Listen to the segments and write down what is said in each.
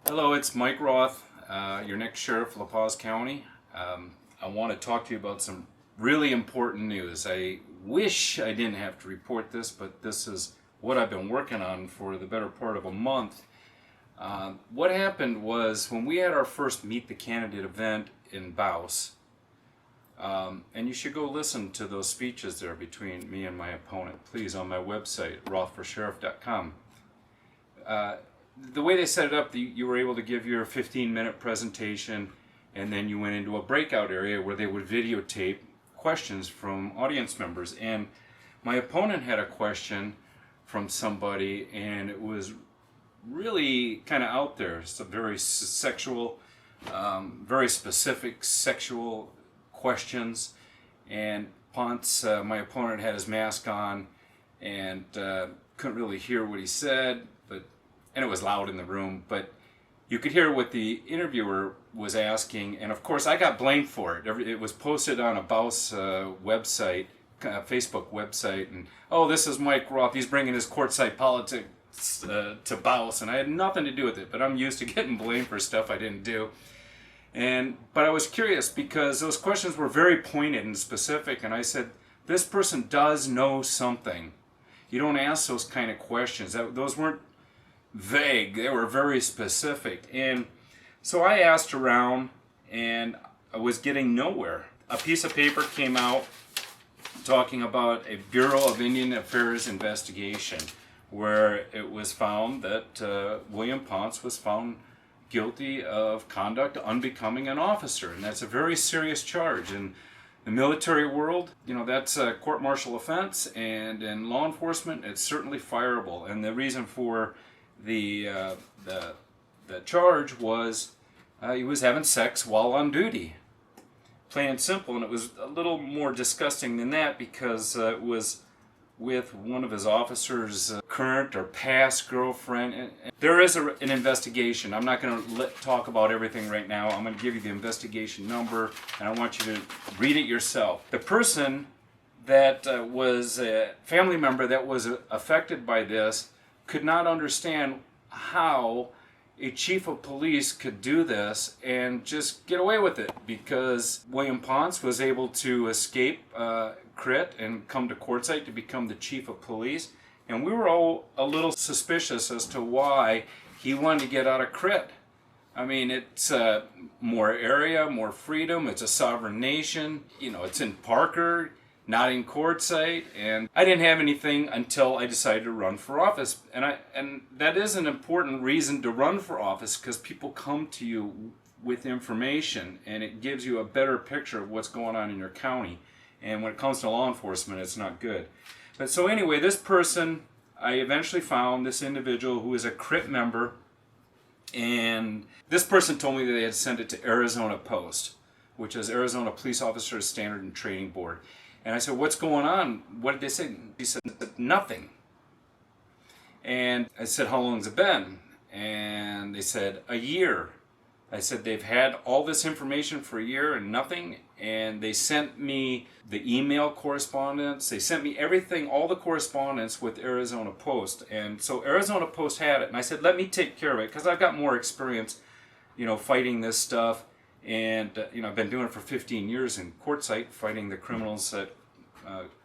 Hello, it's Mike Roth, your next sheriff of La Paz County. I want to talk to you about some really important news. I wish I didn't have to report this, but this is what I've been working on for the better part of a month. What happened was when we had our first Meet the Candidate event in Ponce, and you should go listen to those speeches there between me and my opponent, please, on my website, rothforsheriff.com. The way they set it up, you were able to give your 15-minute presentation, and then you went into a breakout area where they would videotape questions from audience members. And my opponent had a question from somebody, and it was really kind of out there. It's a very sexual, very specific sexual questions. And Ponce, my opponent, had his mask on and couldn't really hear what he said, and it was loud in the room, but you could hear what the interviewer was asking, and of course I got blamed for it. It was posted on a Ponce website, Facebook website, and oh, this is Mike Roth, he's bringing his courtside politics to Ponce, and I had nothing to do with it, but I'm used to getting blamed for stuff I didn't do. But I was curious because those questions were very pointed and specific, and I said, this person does know something. You don't ask those kind of questions. Those weren't vague, they were very specific. And so I asked around and I was getting nowhere. A piece of paper came out talking about a Bureau of Indian Affairs investigation where it was found that William Ponce was found guilty of conduct unbecoming an officer, and that's a very serious charge. In the military world, that's a court-martial offense, and in law enforcement it's certainly fireable. And the reason for the charge was he was having sex while on duty, plain and simple. And it was a little more disgusting than that because it was with one of his officers' current or past girlfriend. And there is an investigation. I'm not going to talk about everything right now. I'm going to give you the investigation number, and I want you to read it yourself. The person that was a family member that was affected by this could not understand how a chief of police could do this and just get away with it, because William Ponce was able to escape crit and come to quartzsite to become the chief of police, and we were all a little suspicious as to why he wanted to get out of crit. I mean, it's more area, more freedom, it's a sovereign nation, it's in Parker, not in quartzsite, and I didn't have anything until I decided to run for office. And that is an important reason to run for office, because people come to you with information and it gives you a better picture of what's going on in your county. And when it comes to law enforcement, it's not good. But so anyway, this person, I eventually found this individual who is a CRIT member, and this person told me that they had sent it to Arizona Post, which is Arizona Police Officers Standard and Training Board. And I said, what's going on? What did they say? He said, nothing. And I said, how long has it been? And they said, a year. I said, they've had all this information for a year and nothing. And they sent me the email correspondence. They sent me everything, all the correspondence with Arizona Post. And so Arizona Post had it. And I said, let me take care of it, because I've got more experience, fighting this stuff. And I've been doing it for 15 years in quartzsite, fighting the criminals at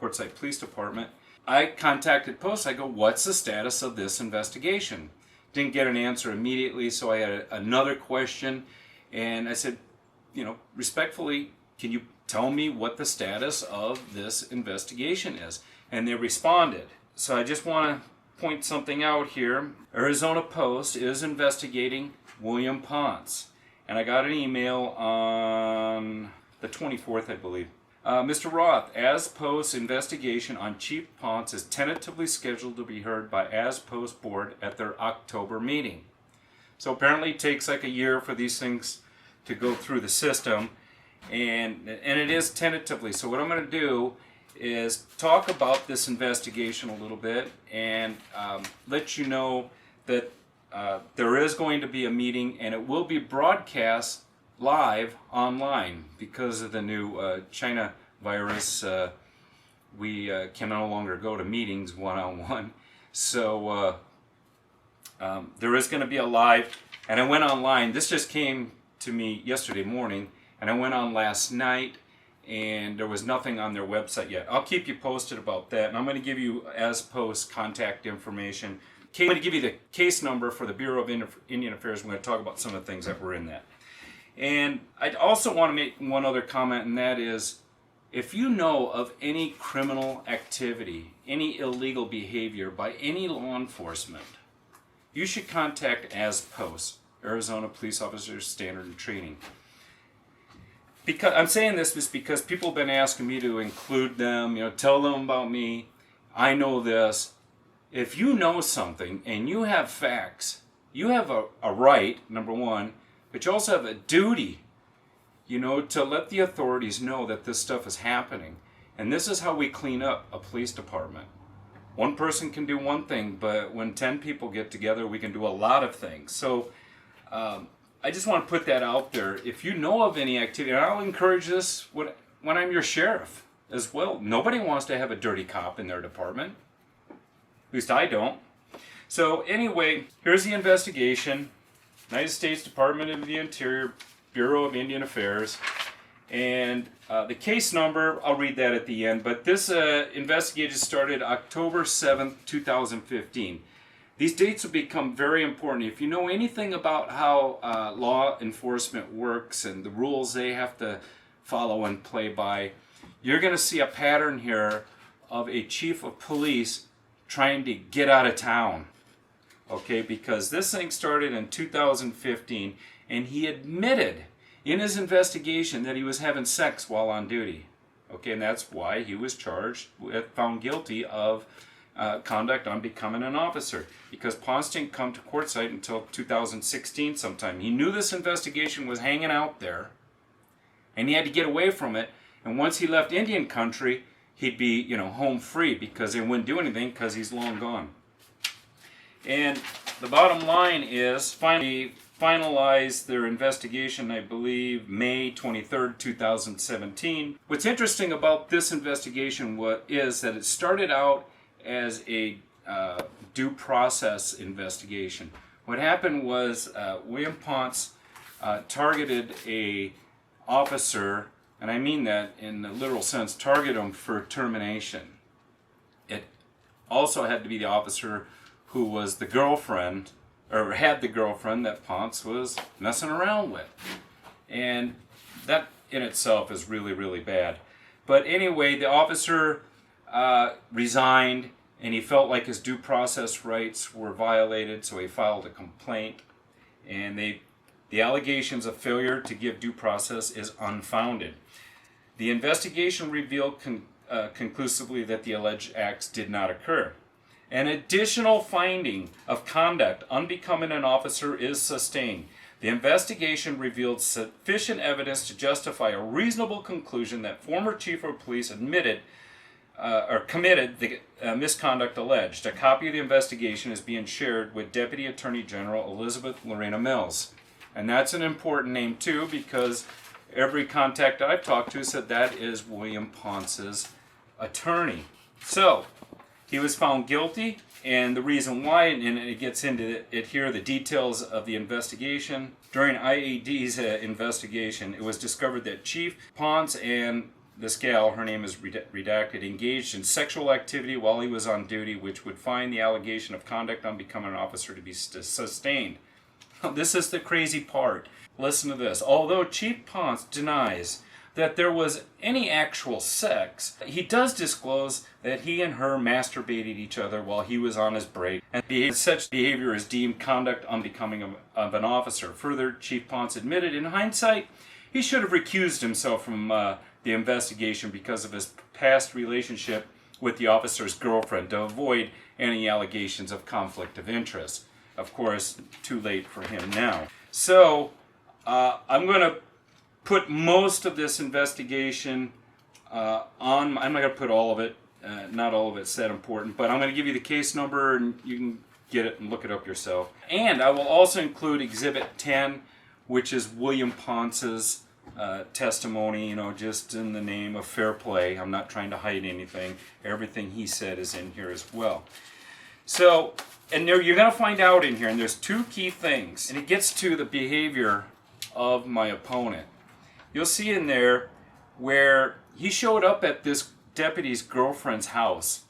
Quartzsite Police Department. I contacted Post. I go, what's the status of this investigation? Didn't get an answer immediately, so I had another question. And I said, respectfully, can you tell me what the status of this investigation is? And they responded. So I just want to point something out here. Arizona Post is investigating William Ponce. And I got an email on the 24th, I believe. Mr. Roth, As Post investigation on Chief Ponce is tentatively scheduled to be heard by As Post Board at their October meeting. So apparently it takes like a year for these things to go through the system, and it is tentatively. So what I'm going to do is talk about this investigation a little bit and let you know that there is going to be a meeting, and it will be broadcast live online because of the new China virus. We can no longer go to meetings one-on-one. So There is going to be a live, and I went online. This just came to me yesterday morning, and I went on last night, and there was nothing on their website yet. I'll keep you posted about that, and I'm going to give you as post contact information. I'm going to give you the case number for the Bureau of Indian Affairs. We're going to talk about some of the things that were in that. And I also want to make one other comment, and that is, if you know of any criminal activity, any illegal behavior by any law enforcement, you should contact ASPOS, Arizona Police Officers Standard and Training. Because I'm saying this is because people have been asking me to include them, tell them about me. I know this. If you know something and you have facts, you have a right, number one, but you also have a duty, to let the authorities know that this stuff is happening. And this is how we clean up a police department. One person can do one thing, but when 10 people get together, we can do a lot of things. So I just want to put that out there. If you know of any activity, and I'll encourage this when I'm your sheriff as well. Nobody wants to have a dirty cop in their department. At least I don't. So anyway, here's the investigation. United States Department of the Interior, Bureau of Indian Affairs. And the case number, I'll read that at the end, but this investigation started October 7th, 2015. These dates will become very important. If you know anything about how law enforcement works and the rules they have to follow and play by, you're going to see a pattern here of a chief of police trying to get out of town. Okay, because this thing started in 2015, and he admitted in his investigation that he was having sex while on duty. Okay, and that's why he was found guilty of conduct on becoming an officer. Because Ponce didn't come to quartzsite until 2016 sometime. He knew this investigation was hanging out there, and he had to get away from it. And once he left Indian country, he'd be, home free because they wouldn't do anything because he's long gone. And the bottom line is, finally finalized their investigation, I believe, May 23rd, 2017. What's interesting about this investigation is that it started out as a due process investigation. What happened was William Ponce targeted a officer, and I mean that in the literal sense, targeted him for termination. It also had to be the officer who was the girlfriend, or had the girlfriend that Ponce was messing around with. And that in itself is really, really bad. But anyway, the officer resigned, and he felt like his due process rights were violated, so he filed a complaint. And the allegations of failure to give due process is unfounded. The investigation revealed conclusively that the alleged acts did not occur. An additional finding of conduct unbecoming an officer is sustained. The investigation revealed sufficient evidence to justify a reasonable conclusion that former chief of police admitted or committed the misconduct alleged. A copy of the investigation is being shared with Deputy Attorney General Elizabeth Lorena Mills. And that's an important name too, because every contact I've talked to said that is William Ponce's attorney. So, he was found guilty, and the reason why, and it gets into it here, the details of the investigation. During IAD's investigation, it was discovered that Chief Ponce and this gal, her name is redacted, engaged in sexual activity while he was on duty, which would find the allegation of conduct on becoming an officer to be sustained. This is the crazy part. Listen to this. Although Chief Ponce denies that there was any actual sex, he does disclose that he and her masturbated each other while he was on his break, and such behavior is deemed conduct unbecoming of an officer. Further, Chief Ponce admitted in hindsight he should have recused himself from the investigation because of his past relationship with the officer's girlfriend to avoid any allegations of conflict of interest. Of course, too late for him now. So, I'm going to put most of this investigation on. I'm not going to put all of it. Not all of it's that important, but I'm going to give you the case number, and you can get it and look it up yourself. And I will also include Exhibit 10, which is William Ponce's testimony, just in the name of fair play. I'm not trying to hide anything. Everything he said is in here as well. So, and there, you're going to find out in here, and there's two key things, and it gets to the behavior of my opponent. You'll see in there where he showed up at this deputy's girlfriend's house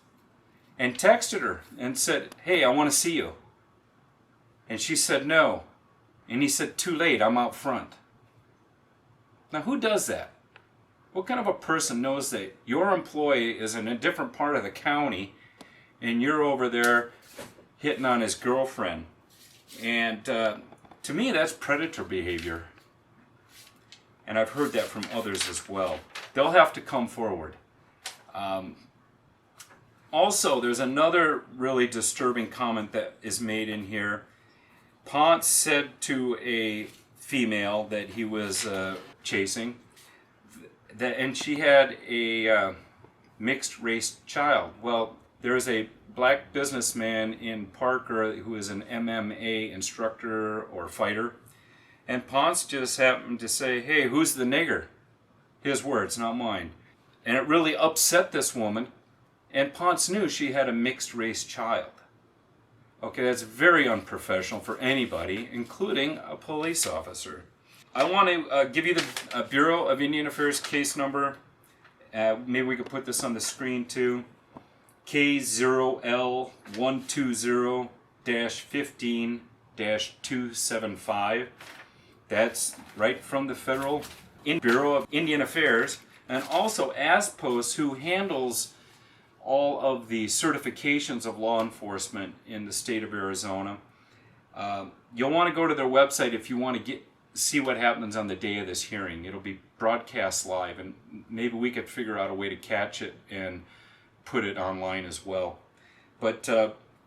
and texted her and said, "Hey, I want to see you." And she said no. And he said, "Too late, I'm out front." Now, who does that? What kind of a person knows that your employee is in a different part of the county and you're over there hitting on his girlfriend? And to me, that's predator behavior. And I've heard that from others as well. They'll have to come forward. Also, there's another really disturbing comment that is made in here. Ponce said to a female that he was chasing, and she had a mixed race child. Well, there's a black businessman in Parker who is an MMA instructor or fighter, and Ponce just happened to say, "Hey, who's the nigger?" His words, not mine. And it really upset this woman, and Ponce knew she had a mixed race child. Okay, that's very unprofessional for anybody, including a police officer. I want to give you the Bureau of Indian Affairs case number. Maybe we could put this on the screen too. K0L120-15-275. That's right from the Federal Bureau of Indian Affairs, and also ASPOS, who handles all of the certifications of law enforcement in the state of Arizona. You'll want to go to their website if you want to see what happens on the day of this hearing. It'll be broadcast live, and maybe we could figure out a way to catch it and put it online as well. But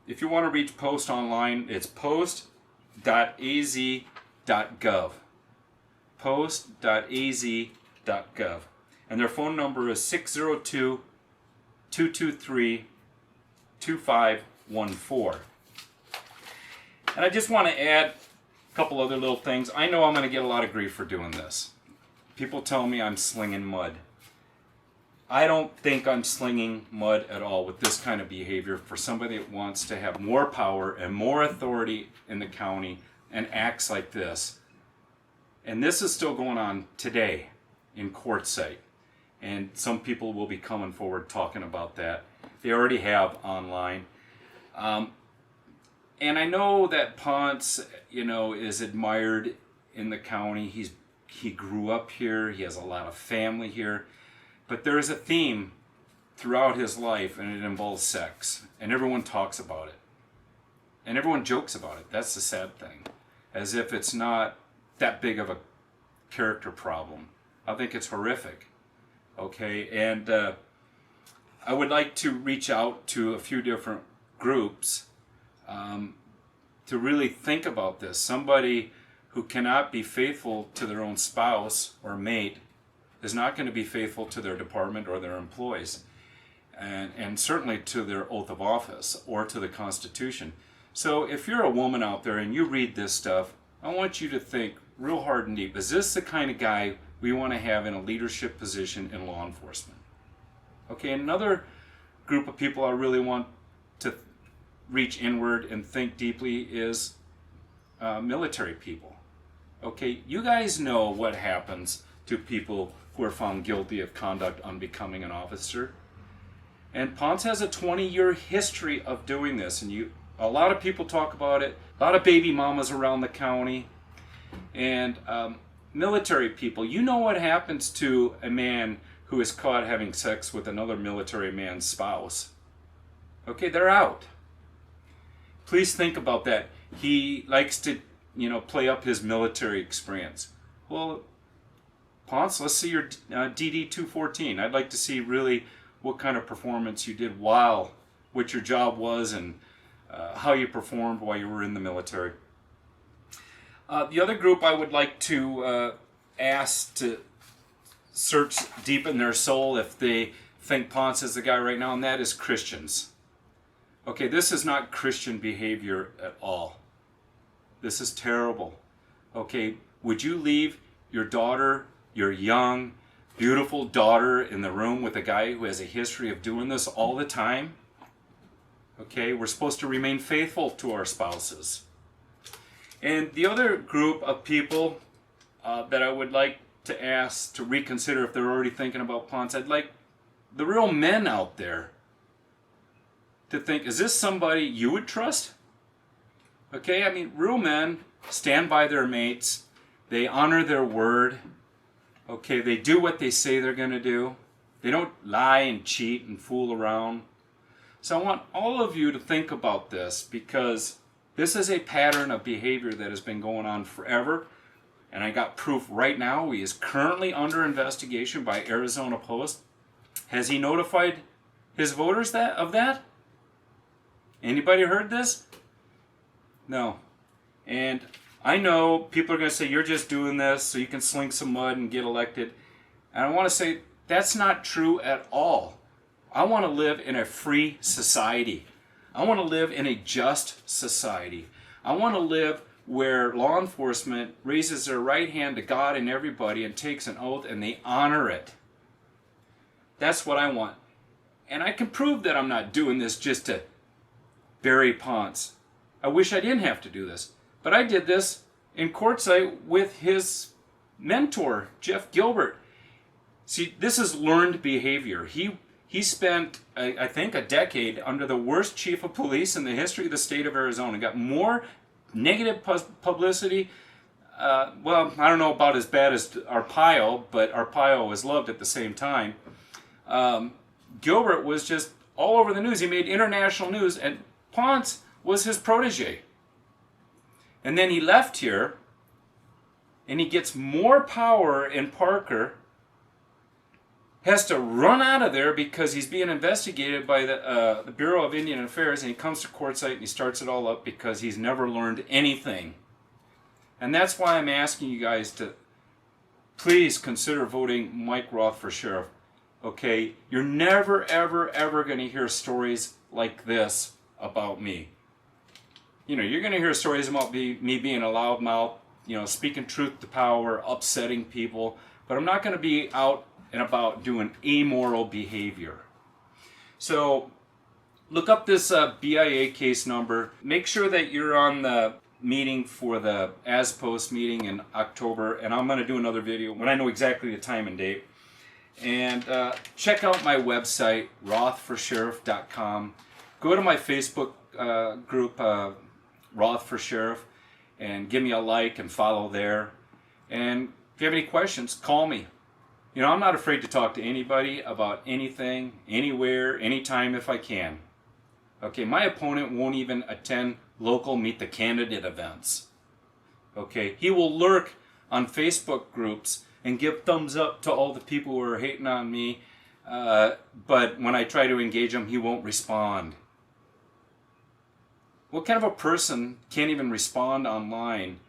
if you want to reach Post online, it's post.az.gov. post.az.gov. And their phone number is 602-223-2514. And I just want to add a couple other little things. I know I'm going to get a lot of grief for doing this. People tell me I'm slinging mud. I don't think I'm slinging mud at all with this kind of behavior for somebody that wants to have more power and more authority in the county and acts like this. And this is still going on today in Quartzsite. And some people will be coming forward talking about that. They already have online. And I know that Ponce, is admired in the county. He grew up here. He has a lot of family here. But there is a theme throughout his life, and it involves sex. And everyone talks about it. And everyone jokes about it. That's the sad thing. As if it's not that big of a character problem. I think it's horrific. Okay, and I would like to reach out to a few different groups to really think about this. Somebody who cannot be faithful to their own spouse or mate is not going to be faithful to their department or their employees, and certainly to their oath of office or to the Constitution. So if you're a woman out there and you read this stuff, I want you to think real hard and deep. Is this the kind of guy we want to have in a leadership position in law enforcement? Okay, another group of people I really want to reach inward and think deeply is military people. Okay, you guys know what happens to people who are found guilty of conduct unbecoming an officer. And Ponce has a 20-year history of doing this, and a lot of people talk about it, a lot of baby mamas around the county, and military people. You know what happens to a man who is caught having sex with another military man's spouse. Okay, they're out. Please think about that. He likes to, play up his military experience. Well, Ponce, let's see your DD-214. I'd like to see really what kind of performance you did what your job was, and how you performed while you were in the military. The other group I would like to ask to search deep in their soul if they think Ponce is the guy right now, and that is Christians. Okay, this is not Christian behavior at all. This is terrible. Okay, would you leave your daughter, your young, beautiful daughter, in the room with a guy who has a history of doing this all the time? Okay, we're supposed to remain faithful to our spouses. And the other group of people that I would like to ask to reconsider if they're already thinking about Ponce, I'd like the real men out there to think, is this somebody you would trust? Okay, I mean, real men stand by their mates. They honor their word. Okay, they do what they say they're going to do. They don't lie and cheat and fool around. So I want all of you to think about this, because this is a pattern of behavior that has been going on forever. And I got proof right now. He is currently under investigation by Arizona Post. Has he notified his voters of that? Anybody heard this? No. And I know people are going to say, you're just doing this so you can sling some mud and get elected. And I want to say, that's not true at all. I want to live in a free society. I want to live in a just society. I want to live where law enforcement raises their right hand to God and everybody and takes an oath and they honor it. That's what I want. And I can prove that I'm not doing this just to bury Ponce. I wish I didn't have to do this. But I did this in Quartzsite with his mentor, Jeff Gilbert. See, this is learned behavior. He spent, I think, a decade under the worst chief of police in the history of the state of Arizona. Got more negative publicity. Well, I don't know about as bad as Arpaio, but Arpaio was loved at the same time. Gilbert was just all over the news. He made international news, and Ponce was his protege. And then he left here, and he gets more power in Parker, has to run out of there because he's being investigated by the Bureau of Indian Affairs, and he comes to Quartzsite and he starts it all up because he's never learned anything. And that's why I'm asking you guys to please consider voting Mike Roth for sheriff. Okay, you're never, ever, ever going to hear stories like this about me. You know, you're going to hear stories about me being a loudmouth, speaking truth to power, upsetting people, but I'm not going to be out and about doing amoral behavior. So look up this BIA case number. Make sure that you're on the meeting for the As Post meeting in October, and I'm going to do another video when I know exactly the time and date. And check out my website, rothforsheriff.com. Go to my Facebook group, Roth for Sheriff, and give me a like and follow there. And if you have any questions, call me. I'm not afraid to talk to anybody about anything, anywhere, anytime if I can. Okay, my opponent won't even attend local Meet the Candidate events. Okay, he will lurk on Facebook groups and give thumbs up to all the people who are hating on me, but when I try to engage him, he won't respond. What kind of a person can't even respond online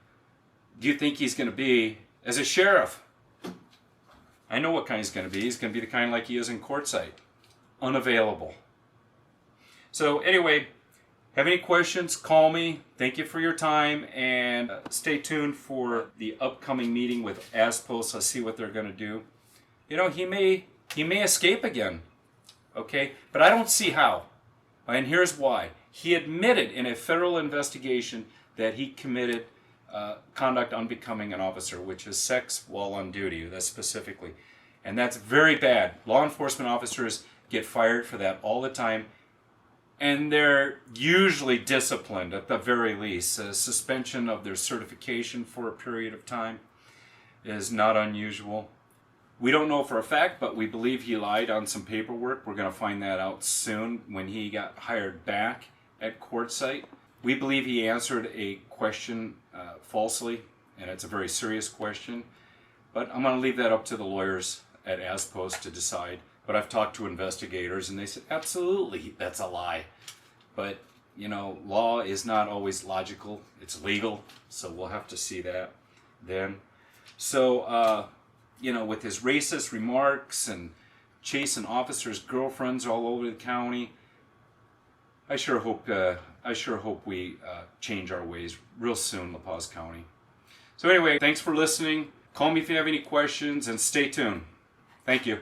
do you think he's going to be as a sheriff? I know what kind he's going to be. He's going to be the kind like he is in Quartzsite. Unavailable. So anyway, have any questions, call me. Thank you for your time, and stay tuned for the upcoming meeting with As Post. Let's see what they're going to do. He may escape again. Okay? But I don't see how. And here's why. He admitted in a federal investigation that he committed conduct unbecoming an officer, which is sex while on duty, that's specifically. And that's very bad. Law enforcement officers get fired for that all the time, and they're usually disciplined at the very least. A suspension of their certification for a period of time is not unusual. We don't know for a fact, but we believe he lied on some paperwork. We're going to find that out soon when he got hired back at Quartzsite. We believe he answered a question falsely, and it's a very serious question. But I'm going to leave that up to the lawyers at As Post to decide. But I've talked to investigators, and they said, absolutely, that's a lie. But, law is not always logical. It's legal, so we'll have to see that then. So, with his racist remarks and chasing officers' girlfriends all over the county, I sure hope we change our ways real soon, La Paz County. So anyway, thanks for listening. Call me if you have any questions, and stay tuned. Thank you.